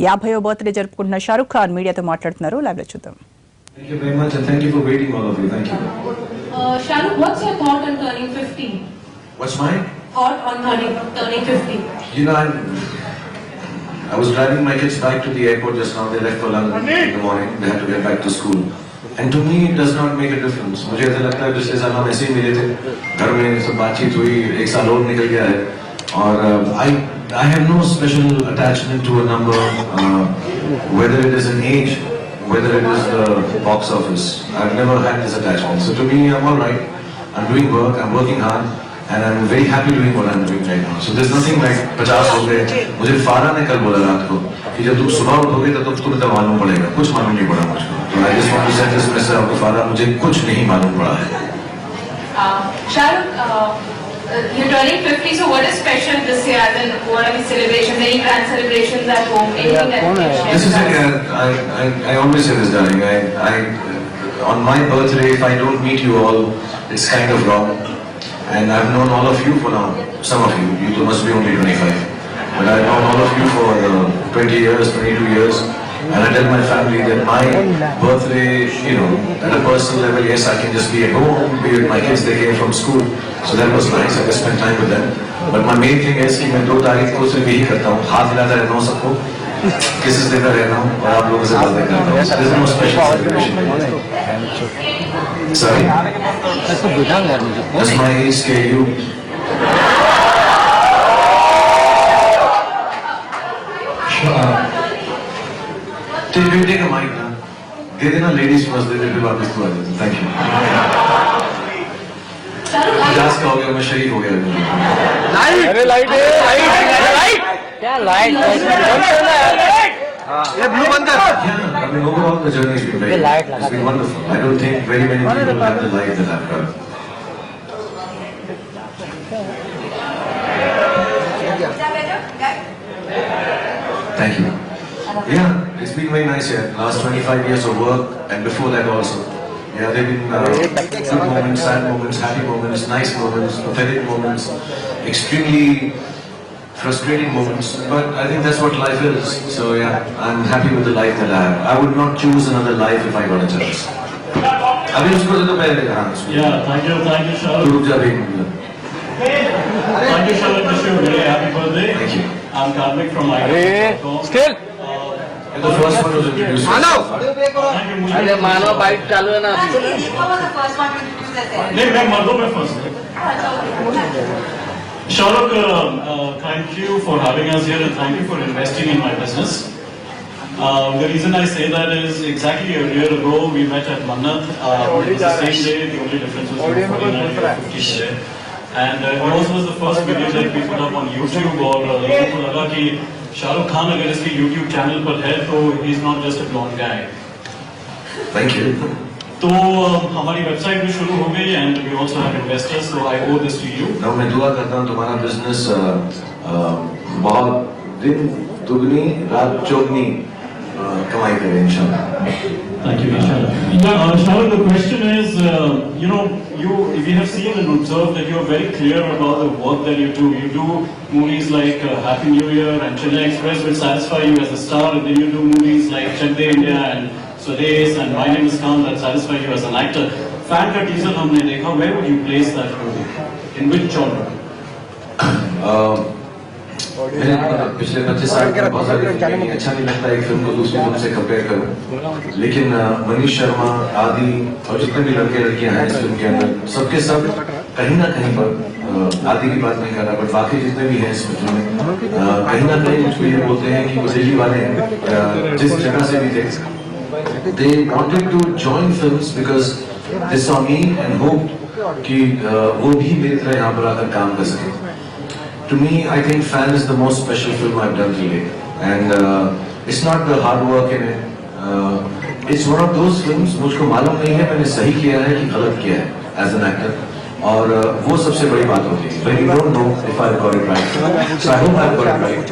50వ birthday జరుపుకుంటున్న షారుఖ్ ఖాన్ మీడియాతో మాట్లాడుతున్నారు. లైవ్ లో చూద్దాం. Thank you very much and thank you for waiting, all of you. Thank you. Shahrukh, what's your thought on turning 50? What's my Thought on turning 50? You know, I was driving my kids back to the airport just now. They left for London in the morning. They had to get back to school. And to me, it does not make a difference. मुझे ऐसा लगता है पिछले साल हम ऐसे ही मिले थे, घर में सब बातचीत हुई, एक साल और निकल गया है. और I have no special attachment to a number, whether it is an age, whether it is the box office. I've never had this attachment. So to me, I'm all right. I'm doing work. I'm working hard. And I'm very happy doing what I'm doing right now. So there's nothing like 50 हो गए. मुझे फारा ने कल बोला रात को कि जब तुम सुबह उठोगे तो तुम्हें तो मालूम पड़ेगा. कुछ मालूम नहीं पड़ा मुझको. तो I just want to set this message out to फारा. मुझे कुछ नहीं मालूम पड़ा है. Shahrukh, you're turning 50, so what is special this year? As in, what are the celebrations? Any grand celebrations at home? Anything that you can share? This is it. I always say this, darling. On my birthday, if I don't meet you all, it's kind of wrong. And I've known all of you for now, some of you, you must be only 25. But I've known all of you for 20 years, 22 years. And I tell my family that my birthday, you know, at a personal level, yes, I can just be at home, be with my kids, they came from school. So that was nice, I could spend time with them. But my main thing is कि मैं 2 तारीख को सिर्फ यही करता हूँ, हाथ हिलाता रहता हूँ सबको, kisses देता रहता हूँ और आप लोगों से बातें करता हूँ. There's no special celebration. Sorry? Does my age scare you? Take a mic now. दे देना ladies first, दे दे फिर वापस तू आ जाए. Thank you. Just हो गया, मैं शरीफ हो गया. लाइट, अरे लाइट है, लाइट, क्या लाइट? ये ब्लू बंद कर. Yeah, I mean overall the journey has been very. It's been wonderful. I don't think very many people have the life that I've got. Thank you. Yeah, it's been very nice here. Last 25 years of work and before that also. Yeah, they've been good moments, sad moments, happy moments, nice moments, pathetic moments, extremely frustrating moments. But I think that's what life is. So yeah, I'm happy with the life that I have. I would not choose another life if I got a chance. अभी उसको तो पहले कहा. Yeah, thank you, Shahrukh. रुक जा एक minute. Thank you, Shahrukh. Wish you a very happy birthday. Thank you. I'm Karmik from IDFC.com. Still The first one was introduced. Manav, Thank you. अरे मानव bike चालू है ना अभी. नहीं, मैं मर्दों में first. Shahrukh, thank you for having us here and thank you for investing in my business. The reason I say that is exactly a year ago we met at Mannat. It was the same day, the only difference was 49 or 50 today. And yours was the first video that we put up on YouTube और लोगों को लगा कि शाहरुख खान अगर इसके YouTube channel पर है तो he is not just a blonde guy. Thank you. तो हमारी वेबसाइट भी शुरू हो गई and we also have investors, so I owe this to you. Now मैं दुआ करता हूँ तुम्हारा बिजनेस बहुत दिन दुगनी रात चौगनी कमाई करे इंशाल्लाह. Thank you, inshallah. Shahrukh, the question is, we have seen and observed that you are very clear about the work that you do. You do movies like Happy New Year and Chennai Express, which satisfy you as a star, and then you do movies like Chak De India and Swades and My Name Is Khan that satisfy you as an actor. Fan ka teaser हमने देखा. Where would you place that movie? In which genre? पिछले 25 साल में बहुत सारी अच्छा नहीं लगता एक फिल्म को दूसरी फिल्म से कंपेयर करूं. लेकिन मनीष शर्मा आदि और जितने भी लड़के लड़कियां हैं इस फिल्म के अंदर सबके सब कहीं ना कहीं पर आदि की बात नहीं कर रहा बट बाकी जितने भी हैं इस फिल्म में कहीं ना कहीं मुझको ये बोलते हैं कि वो दिल्ली वाले हैं जिस जगह से भी थे. They wanted to join films because they saw me and hoped कि वो भी मेरी तरह यहाँ पर आकर काम कर सके. To me, I think Fan is the most special film I've done till date, and it's not the hard work in it. It's one of those films मुझको मालूम नहीं है मैंने सही किया है कि गलत किया है as an actor, और वो सबसे बड़ी बात होती है. When you don't know if I've got it right, so I hope I've got it right.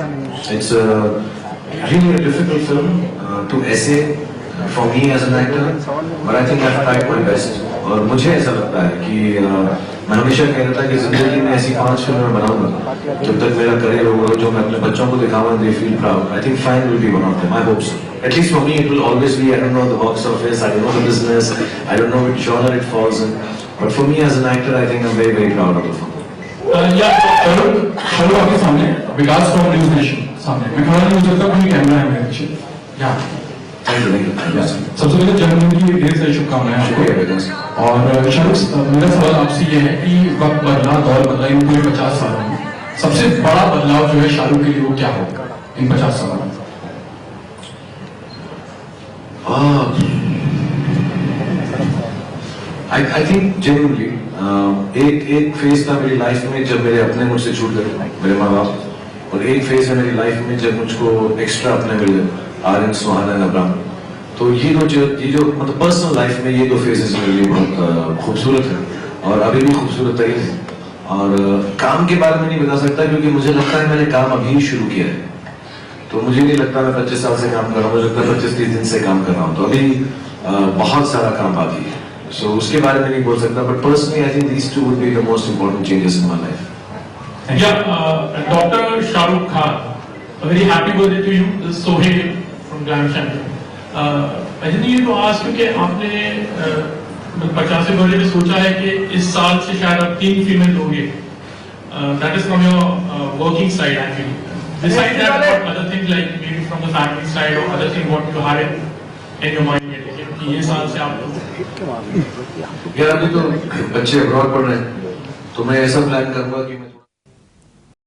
It's really a difficult film to essay for me as an actor, but I think I've tried my best. और मुझे ऐसा लगता है कि मैं हमेशा कह रहा था कि जिंदगी में ऐसी 5 फिल्में बनाऊंगा जब तक मेरा करियर होगा, जो मैं अपने बच्चों को दिखाऊंगा, they feel proud. I think fine will be one of them. I hope so. At least for me, it will always be. I don't know the box office. I don't know the business. I don't know which genre it falls in. But for me as an actor, I think I'm very, very proud of the film. Shahrukh आपके सामने विकास from news nation सामने मैं खड़ा नहीं हो सकता, कोई camera है मेरे पीछे. Thank you, thank you. सबसे पहले जन्मदिन की ढेर सारी शुभकामनाएं आपको. और शाहरुख, मेरा सवाल आपसे ये है कि वक्त बदला, दौर बदला, इन पूरे 50 सालों में सबसे बड़ा बदलाव जो है शाहरुख के लिए वो क्या होगा इन 50 सालों में? I think genuinely एक फेज था मेरी लाइफ में जब मेरे अपने मुझसे छूट गए, मेरे माँ बाप, और एक फेज है मेरी लाइफ में जब मुझको एक्स्ट्रा अपने मिल गए, आर्यन, सुहाना, अब्राम. तो ये जो मतलब पर्सनल लाइफ में ये 2 फेजेस मेरे लिए बहुत खूबसूरत है और अभी भी खूबसूरत तरीके से. और काम के बारे में नहीं बता सकता क्योंकि मुझे लगता है मैंने काम अभी शुरू किया है. तो मुझे नहीं लगता मैं 25 साल से काम कर रहा हूँ, मुझे लगता है 25-30 दिन से काम कर रहा हूँ. तो अभी बहुत सारा काम बाकी है. सो उसके बारे में नहीं बोल सकता. But personally I think these 2 would be the most important changes in my life. Dr. Shahrukh Khan, a very happy birthday to you. This is Sohail from Glam Champion. I just need to ask you कि आपने 50वें birthday में सोचा है कि इस साल से शायद आप 3 फिल्में दोगे. That is from your working side actually. Besides that, what other things like maybe from the family side or other thing what you had in your mind कि ये साल से आप यार अभी तो बच्चे अब्रॉड पढ़ रहे हैं, तो मैं ऐसा प्लान करूंगा कि मैं